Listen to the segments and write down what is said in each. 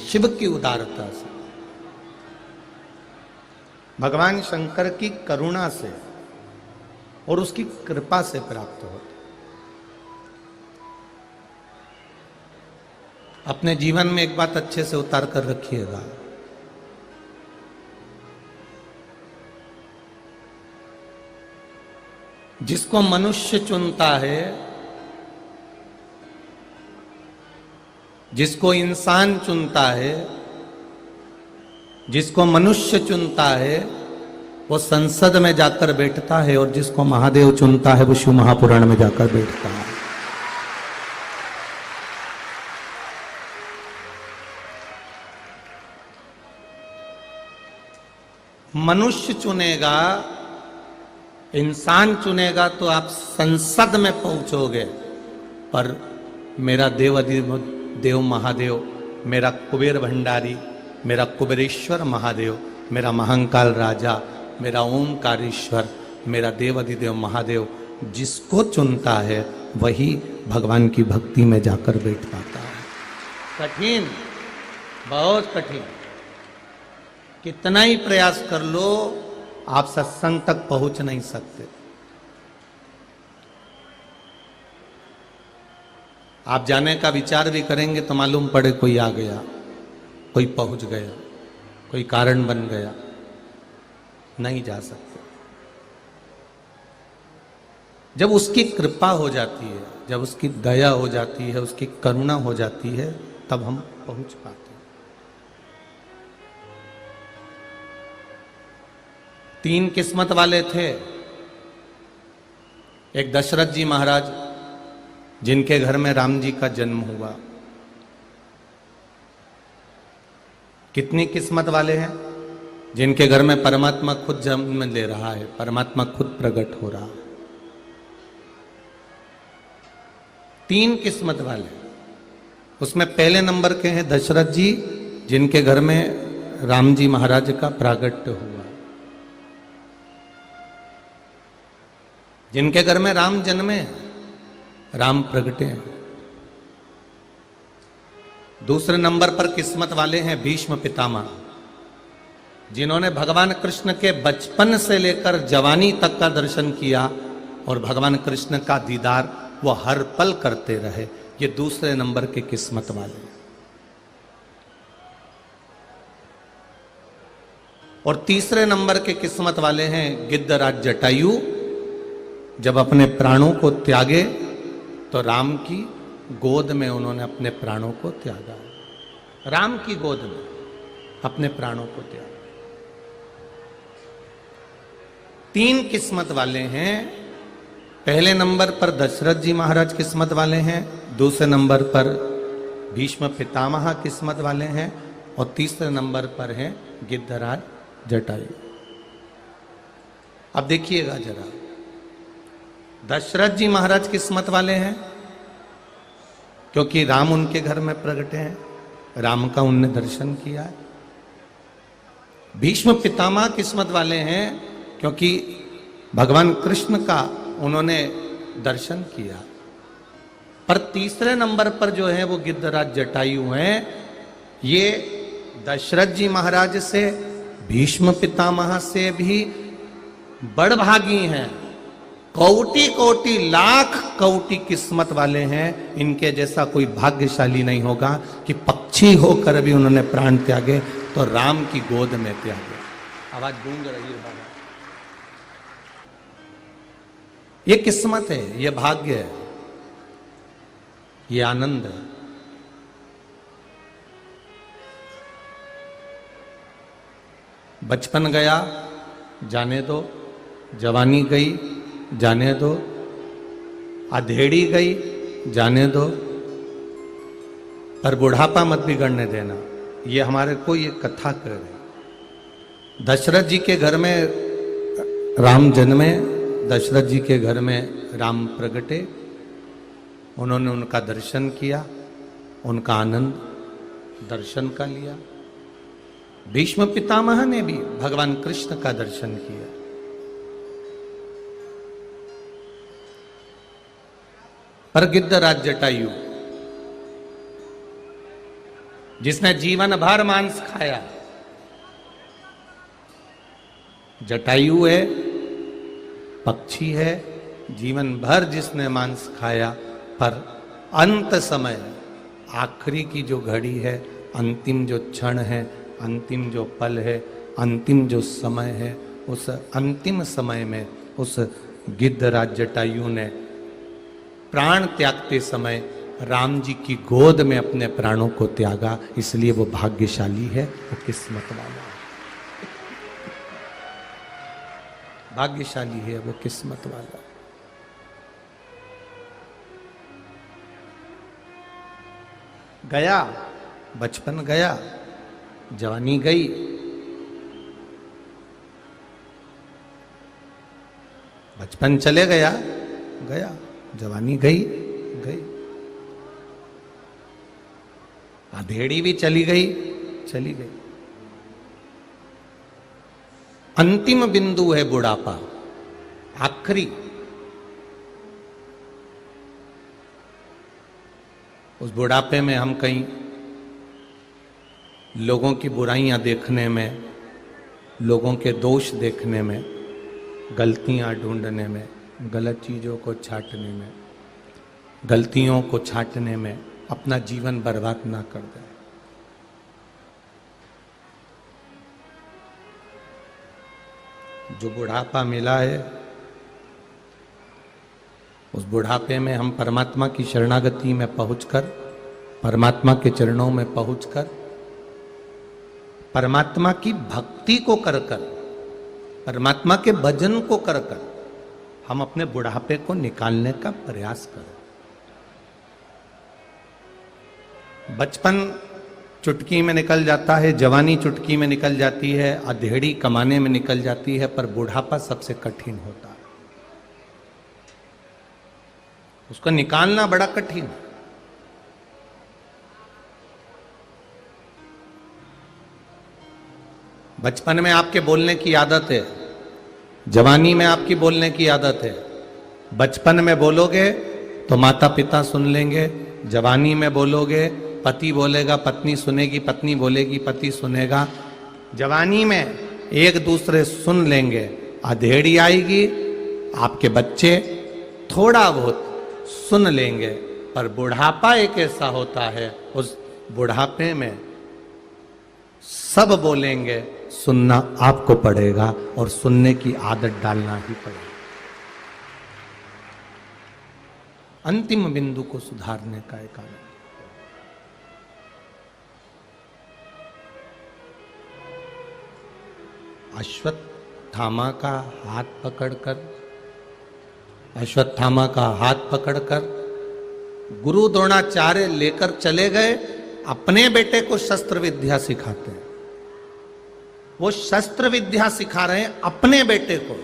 शिव की उदारता से, भगवान शंकर की करुणा से और उसकी कृपा से प्राप्त होते। अपने जीवन में एक बात अच्छे से उतार कर रखिएगा, जिसको मनुष्य चुनता है, जिसको इंसान चुनता है, जिसको मनुष्य चुनता है, वो संसद में जाकर बैठता है, और जिसको महादेव चुनता है वो शिव महापुराण में जाकर बैठता है। मनुष्य चुनेगा, इंसान चुनेगा तो आप संसद में पहुंचोगे, पर मेरा देव महादेव, मेरा कुबेर भंडारी, मेरा कुबेरेश्वर महादेव, मेरा महाकाल राजा, मेरा ओंकारेश्वर, मेरा देवाधिदेव महादेव जिसको चुनता है वही भगवान की भक्ति में जाकर बैठ पाता है। कठिन, बहुत कठिन, कितना ही प्रयास कर लो आप सत्संग तक पहुंच नहीं सकते। आप जाने का विचार भी करेंगे तो मालूम पड़े कोई आ गया, कोई पहुंच गया, कोई कारण बन गया, नहीं जा सकते। जब उसकी कृपा हो जाती है, जब उसकी दया हो जाती है, उसकी करुणा हो जाती है, तब हम पहुंच पाते हैं। 3 किस्मत वाले थे। एक दशरथ जी महाराज, जिनके घर में राम जी का जन्म हुआ। कितनी किस्मत वाले हैं? जिनके घर में परमात्मा खुद जन्म ले रहा है, परमात्मा खुद प्रकट हो रहा है। 3 किस्मत वाले। उसमें पहले नंबर के हैं दशरथ जी, जिनके घर में राम जी महाराज का प्रागट्य हुआ, जिनके घर में राम जन्मे, राम प्रगटे हैं। दूसरे नंबर पर किस्मत वाले हैं भीष्म पितामह, जिन्होंने भगवान कृष्ण के बचपन से लेकर जवानी तक का दर्शन किया और भगवान कृष्ण का दीदार वो हर पल करते रहे। ये दूसरे नंबर के किस्मत वाले। और तीसरे नंबर के किस्मत वाले हैं गिद्धराज जटायु। जब अपने प्राणों को त्यागे तो राम की गोद में उन्होंने अपने प्राणों को त्यागा। राम की गोद में अपने प्राणों को त्यागा। 3 किस्मत वाले हैं। पहले नंबर पर दशरथ जी महाराज किस्मत वाले हैं, दूसरे नंबर पर भीष्म पितामह किस्मत वाले हैं, और तीसरे नंबर पर हैं गिद्धराज जटायु। अब देखिएगा जरा, दशरथ जी महाराज किस्मत वाले हैं क्योंकि राम उनके घर में प्रगटे हैं, राम का उनने दर्शन किया है। भीष्म पितामह किस्मत वाले हैं क्योंकि भगवान कृष्ण का उन्होंने दर्शन किया। पर तीसरे नंबर पर जो है वो गिद्धराज जटायु हैं। ये दशरथ जी महाराज से, भीष्म पितामह से भी बड़भागी हैं। कोटि कोटि लाख कोटि किस्मत वाले हैं। इनके जैसा कोई भाग्यशाली नहीं होगा कि पक्षी होकर भी उन्होंने प्राण त्यागे तो राम की गोद में त्यागे। आवाज गूंज रही है बाबा। ये किस्मत है, ये भाग्य है, ये आनंद है। बचपन गया जाने दो, जवानी गई जाने दो, अधेड़ी गई जाने दो, पर बुढ़ापा मत बिगड़ने देना। ये हमारे को ये कथा कर रहे। दशरथ जी के घर में राम जन्मे, दशरथ जी के घर में राम प्रगटे, उन्होंने उनका दर्शन किया, उनका आनंद दर्शन का लिया। भीष्म पितामह ने भी भगवान कृष्ण का दर्शन किया। पर गिद्धराज जटायु जिसने जीवन भर मांस खाया, जटायु है, पक्षी है, जीवन भर जिसने मांस खाया, पर अंत समय, आखिरी की जो घड़ी है, अंतिम जो क्षण है, अंतिम जो पल है, अंतिम जो समय है, उस अंतिम समय में उस गिद्धराज जटायु ने प्राण त्यागते समय राम जी की गोद में अपने प्राणों को त्यागा। इसलिए वो भाग्यशाली है, वो किस्मत वाला है, भाग्यशाली है, वो किस्मत वाला। गया बचपन, गया जवानी गई, बचपन चले गया, गया जवानी गई, गई अधेड़ी भी चली गई, चली गई। अंतिम बिंदु है बुढ़ापा, आखिरी। उस बुढ़ापे में हम कहीं लोगों की बुराइयां देखने में, लोगों के दोष देखने में, गलतियां ढूंढने में, गलत चीजों को छांटने में, गलतियों को छांटने में अपना जीवन बर्बाद ना कर दे। जो बुढ़ापा मिला है, उस बुढ़ापे में हम परमात्मा की शरणागति में पहुंचकर, परमात्मा के चरणों में पहुंचकर, परमात्मा की भक्ति को कर कर, परमात्मा के भजन को कर कर हम अपने बुढ़ापे को निकालने का प्रयास करें। बचपन चुटकी में निकल जाता है, जवानी चुटकी में निकल जाती है, अधेड़ी कमाने में निकल जाती है, पर बुढ़ापा सबसे कठिन होता है। उसको निकालना बड़ा कठिन है। बचपन में आपके बोलने की आदत है, जवानी में आपकी बोलने की आदत है। बचपन में बोलोगे तो माता पिता सुन लेंगे, जवानी में बोलोगे पति बोलेगा, पत्नी सुनेगी, पत्नी बोलेगी, पति सुनेगा। जवानी में एक दूसरे सुन लेंगे, अधेड़ी आएगी, आपके बच्चे थोड़ा बहुत सुन लेंगे। पर बुढ़ापा एक ऐसा होता है, उस बुढ़ापे में सब बोलेंगे, सुनना आपको पड़ेगा और सुनने की आदत डालना ही पड़ेगा। अंतिम बिंदु को सुधारने का एक आदत। अश्वत्थामा का हाथ पकड़कर, अश्वत्थामा का हाथ पकड़कर गुरु द्रोणाचार्य लेकर चले गए, अपने बेटे को शस्त्र विद्या सिखाते हैं। वो शस्त्र विद्या सिखा रहे हैं अपने बेटे को,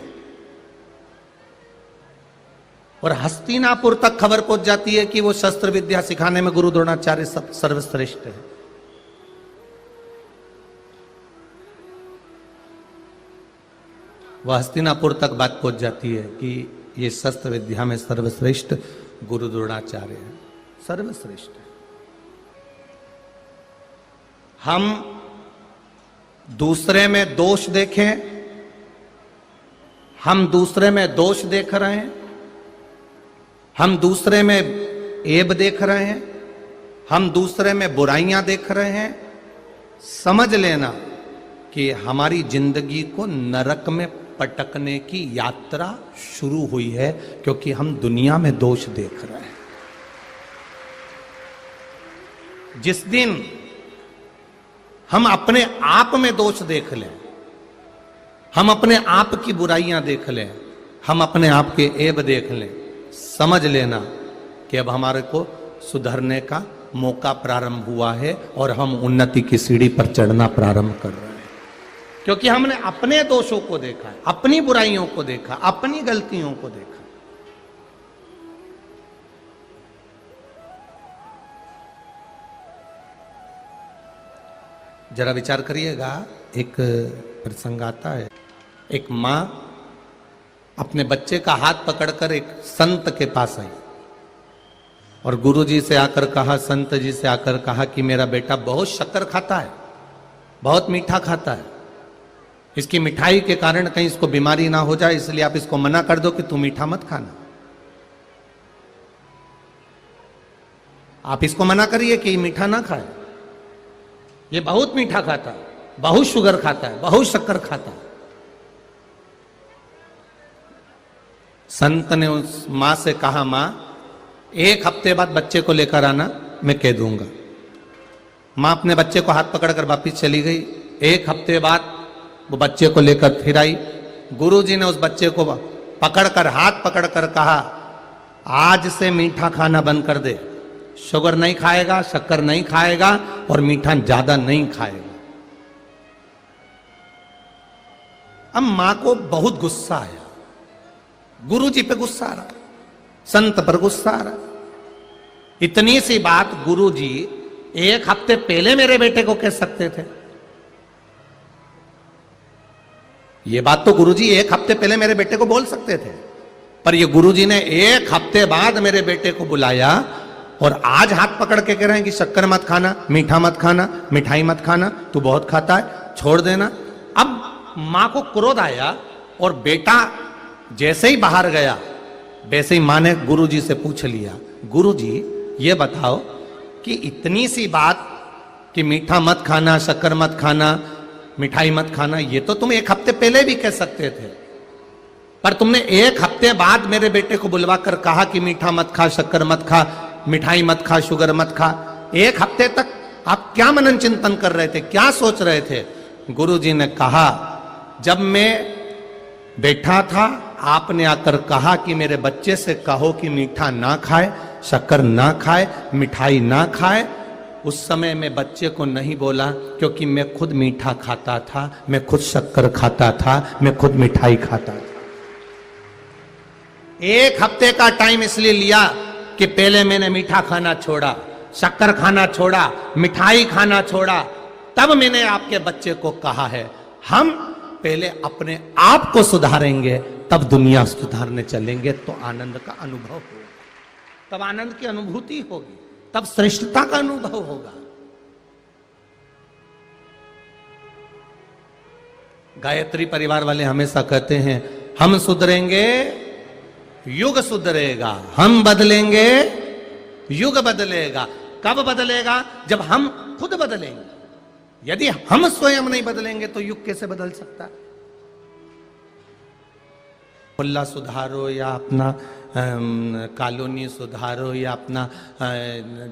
और हस्तिनापुर तक खबर पहुंच जाती है कि वो शस्त्र विद्या सिखाने में गुरु द्रोणाचार्य सर्वश्रेष्ठ है। वह हस्तिनापुर तक बात पहुंच जाती है कि ये शस्त्र विद्या में सर्वश्रेष्ठ गुरु द्रोणाचार्य है, सर्वश्रेष्ठ है। हम दूसरे में दोष देखें, हम दूसरे में दोष देख रहे हैं, हम दूसरे में ऐब देख रहे हैं, हम दूसरे में बुराइयां देख रहे हैं, समझ लेना कि हमारी जिंदगी को नरक में पटकने की यात्रा शुरू हुई है, क्योंकि हम दुनिया में दोष देख रहे हैं। जिस दिन हम अपने आप में दोष देख लें, हम अपने आप की बुराइयां देख लें, हम अपने आप के ऐब देख लें, समझ लेना कि अब हमारे को सुधरने का मौका प्रारंभ हुआ है और हम उन्नति की सीढ़ी पर चढ़ना प्रारंभ कर रहे हैं। क्योंकि हमने अपने दोषों को देखा है, अपनी बुराइयों को देखा, अपनी गलतियों को देखा। जरा विचार करिएगा, एक प्रसंग आता है, एक माँ अपने बच्चे का हाथ पकड़कर एक संत के पास आई और गुरु जी से आकर कहा, संत जी से आकर कहा कि मेरा बेटा बहुत शक्कर खाता है, बहुत मीठा खाता है, इसकी मिठाई के कारण कहीं इसको बीमारी ना हो जाए, इसलिए आप इसको मना कर दो कि तू मीठा मत खाना। आप इसको मना करिए कि मीठा ना खाए, ये बहुत मीठा खाता है, बहुत शुगर खाता है, बहुत शक्कर खाता है। संत ने उस मां से कहा, मां 1 हफ्ते बाद बच्चे को लेकर आना, मैं कह दूंगा। मां अपने बच्चे को हाथ पकड़कर वापिस चली गई। 1 हफ्ते बाद वो बच्चे को लेकर फिर आई। गुरुजी ने उस बच्चे को पकड़कर, हाथ पकड़कर कहा, आज से मीठा खाना बंद कर दे, शुगर नहीं खाएगा, शक्कर नहीं खाएगा और मीठा ज्यादा नहीं खाएगा। अब मां को बहुत गुस्सा आया, गुरुजी पे गुस्सा आ रहा, संत पर गुस्सा आ रहा। इतनी सी बात गुरुजी 1 हफ्ते पहले मेरे बेटे को कह सकते थे। ये बात तो गुरुजी 1 हफ्ते पहले मेरे बेटे को बोल सकते थे, पर ये गुरुजी ने 1 हफ्ते बाद मेरे बेटे को बुलाया और आज हाथ पकड़ के कह रहे हैं कि शक्कर मत खाना, मीठा मत खाना, मिठाई मत खाना, तू बहुत खाता है, छोड़ देना। अब मां को क्रोध आया और बेटा जैसे ही बाहर गया वैसे ही मां ने गुरुजी से पूछ लिया, गुरुजी ये बताओ कि इतनी सी बात कि मीठा मत खाना, शक्कर मत खाना, मिठाई मत खाना, ये तो तुम 1 हफ्ते पहले भी कह सकते थे, पर तुमने 1 हफ्ते बाद मेरे बेटे को बुलवा कर कहा कि मीठा मत खा, शक्कर मत खा, मिठाई मत खा, शुगर मत खा। 1 हफ्ते तक आप क्या मनन चिंतन कर रहे थे, क्या सोच रहे थे? गुरुजी ने कहा, जब मैं बैठा था आपने आकर कहा कि मेरे बच्चे से कहो कि मीठा ना खाए, शक्कर ना खाए, मिठाई ना खाए। उस समय मैं बच्चे को नहीं बोला क्योंकि मैं खुद मीठा खाता था, मैं खुद शक्कर खाता था, मैं खुद मिठाई खाता था। 1 हफ्ते का टाइम इसलिए लिया कि पहले मैंने मीठा खाना छोड़ा, शक्कर खाना छोड़ा, मिठाई खाना छोड़ा, तब मैंने आपके बच्चे को कहा है। हम पहले अपने आप को सुधारेंगे तब दुनिया सुधारने चलेंगे, तो आनंद का अनुभव होगा, तब आनंद की अनुभूति होगी, तब श्रेष्ठता का अनुभव होगा। गायत्री परिवार वाले हमेशा कहते हैं, हम सुधरेंगे युग सुधरेगा, हम बदलेंगे युग बदलेगा। कब बदलेगा? जब हम खुद बदलेंगे। यदि हम स्वयं नहीं बदलेंगे तो युग कैसे बदल सकता है? मोहल्ला सुधारो या अपना कॉलोनी सुधारो या अपना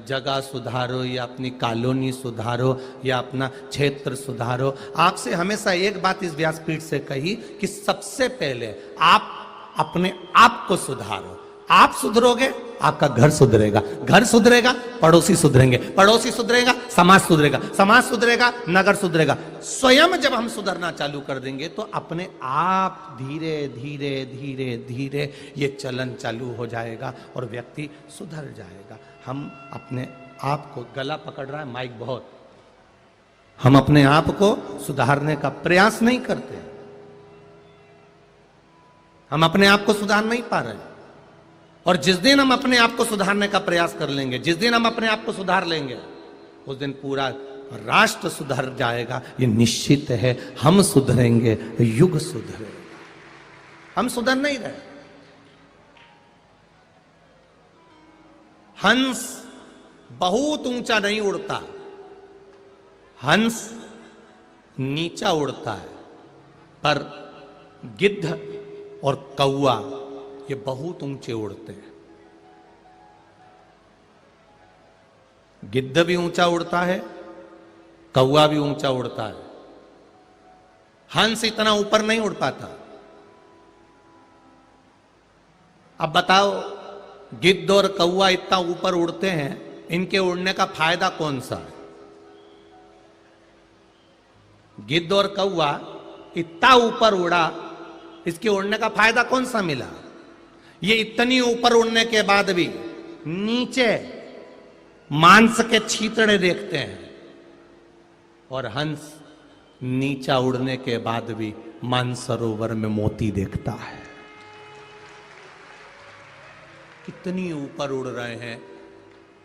जगह सुधारो या अपनी कॉलोनी सुधारो या अपना क्षेत्र सुधारो। आपसे हमेशा एक बात इस व्यासपीठ से कही कि सबसे पहले आप अपने आप को सुधारो। आप सुधरोगे आपका घर सुधरेगा, घर सुधरेगा पड़ोसी सुधरेंगे, पड़ोसी सुधरेगा समाज सुधरेगा, समाज सुधरेगा नगर सुधरेगा। स्वयं जब हम सुधरना चालू कर देंगे तो अपने आप धीरे धीरे धीरे धीरे ये चलन चालू हो जाएगा और व्यक्ति सुधर जाएगा। हम अपने आप को, गला पकड़ रहा है माइक बहुत, हम अपने आप को सुधारने का प्रयास नहीं करते, हम अपने आप को सुधार नहीं पा रहे। और जिस दिन हम अपने आप को सुधारने का प्रयास कर लेंगे, जिस दिन हम अपने आप को सुधार लेंगे, उस दिन पूरा राष्ट्र सुधर जाएगा। ये निश्चित है। हम सुधरेंगे युग सुधरेगा। हम सुधर नहीं रहे। हंस बहुत ऊंचा नहीं उड़ता, हंस नीचा उड़ता है, पर गिद्ध और कौवा ये बहुत ऊंचे उड़ते हैं। गिद्ध भी ऊंचा उड़ता है, कौवा भी ऊंचा उड़ता है, हंस इतना ऊपर नहीं उड़ पाता। अब बताओ, गिद्ध और कौवा इतना ऊपर उड़ते हैं, इनके उड़ने का फायदा कौन सा है? गिद्ध और कौवा इतना ऊपर उड़ा, इसके उड़ने का फायदा कौन सा मिला? ये इतनी ऊपर उड़ने के बाद भी नीचे मांस के छींतड़े देखते हैं, और हंस नीचा उड़ने के बाद भी मानसरोवर में मोती देखता है। कितनी ऊपर उड़ रहे हैं,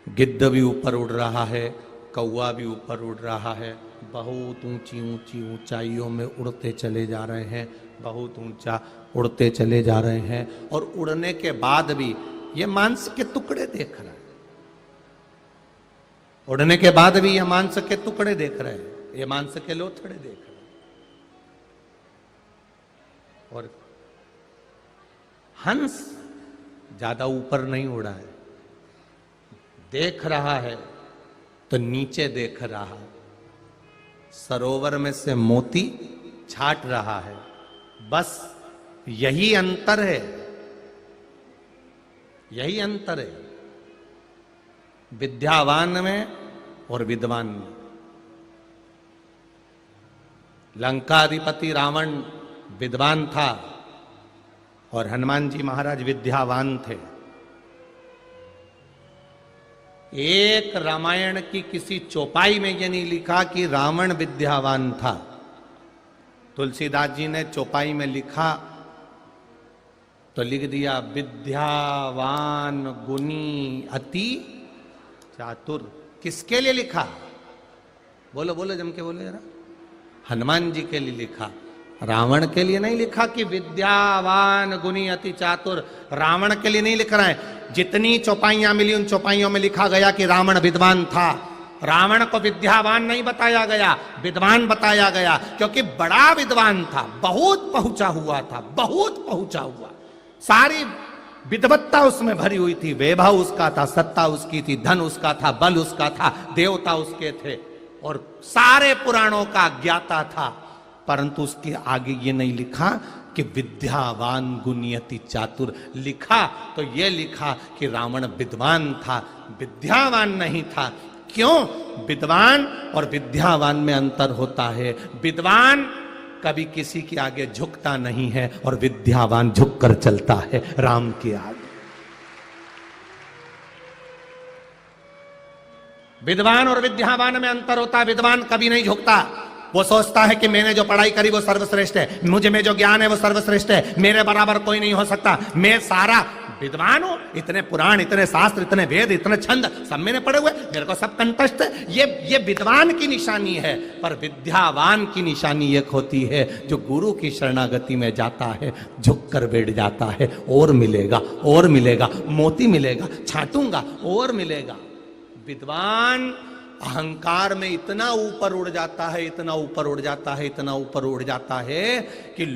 गिद्ध भी ऊपर उड़ रहा है, कौवा भी ऊपर उड़ रहा है, बहुत ऊंची ऊंची ऊंचाइयों में उड़ते चले जा रहे हैं, बहुत ऊंचा उड़ते चले जा रहे हैं। और उड़ने के बाद भी ये मांस के टुकड़े देख रहा है, उड़ने के बाद भी ये मांस के टुकड़े देख रहे हैं, ये मांस के लोथड़े देख रहे हैं। और हंस ज्यादा ऊपर नहीं उड़ा है, देख रहा है तो नीचे देख रहा है, सरोवर में से मोती छाट रहा है। बस यही अंतर है, यही अंतर है विद्यावान में और विद्वान में। लंकाधिपति रावण विद्वान था और हनुमान जी महाराज विद्यावान थे। एक रामायण की किसी चौपाई में ये नहीं लिखा कि रावण विद्यावान था। तुलसीदास जी ने चौपाई में लिखा तो लिख दिया विद्यावान गुणी अति चातुर। किसके लिए लिखा? बोलो बोलो जम के बोलो जरा। हनुमान जी के लिए लिखा, रावण के लिए नहीं लिखा कि विद्यावान गुणी अति चातुर। रावण के लिए नहीं लिख रहा है। जितनी चौपाइयां मिली उन चौपाइयों में लिखा गया कि रावण विद्वान था। रावण को विद्यावान नहीं बताया गया, विद्वान बताया गया, क्योंकि बड़ा विद्वान था, बहुत पहुंचा हुआ था, बहुत पहुंचा हुआ। सारी विद्वत्ता उसमें भरी हुई थी, वैभव उसका था, सत्ता उसकी थी, धन उसका था, बल उसका था, देवता उसके थे और सारे पुराणों का ज्ञाता था। परंतु उसके आगे ये नहीं लिखा कि विद्यावान गुणियति चातुर। लिखा तो ये लिखा कि रावण विद्वान था, विद्यावान नहीं था। क्यों? विद्वान और विद्यावान में अंतर होता है। विद्वान कभी किसी के आगे झुकता नहीं है और विद्यावान झुककर चलता है राम के आगे। विद्वान और विद्यावान में अंतर होता है। विद्वान कभी नहीं झुकता, वो सोचता है कि मैंने जो पढ़ाई करी वो सर्वश्रेष्ठ है, मुझे में जो ज्ञान है वो सर्वश्रेष्ठ है, मेरे बराबर कोई नहीं हो सकता, मैं सारा विद्वान हूं। इतने पुराण, इतने शास्त्र, इतने वेद, इतने छंद सब मैंने पढ़े हुए, मेरे को सब कंठस्थ है। ये विद्वान की निशानी है। पर विद्यावान की निशानी एक होती है जो गुरु की शरणागति में जाता है, झुक कर बैठ जाता है, और मिलेगा, और मिलेगा, मोती मिलेगा, छाटूंगा और मिलेगा। विद्वान अहंकार में इतना ऊपर उड़ जाता है, इतना ऊपर उड़ जाता है, इतना ऊपर उड़ जाता है कि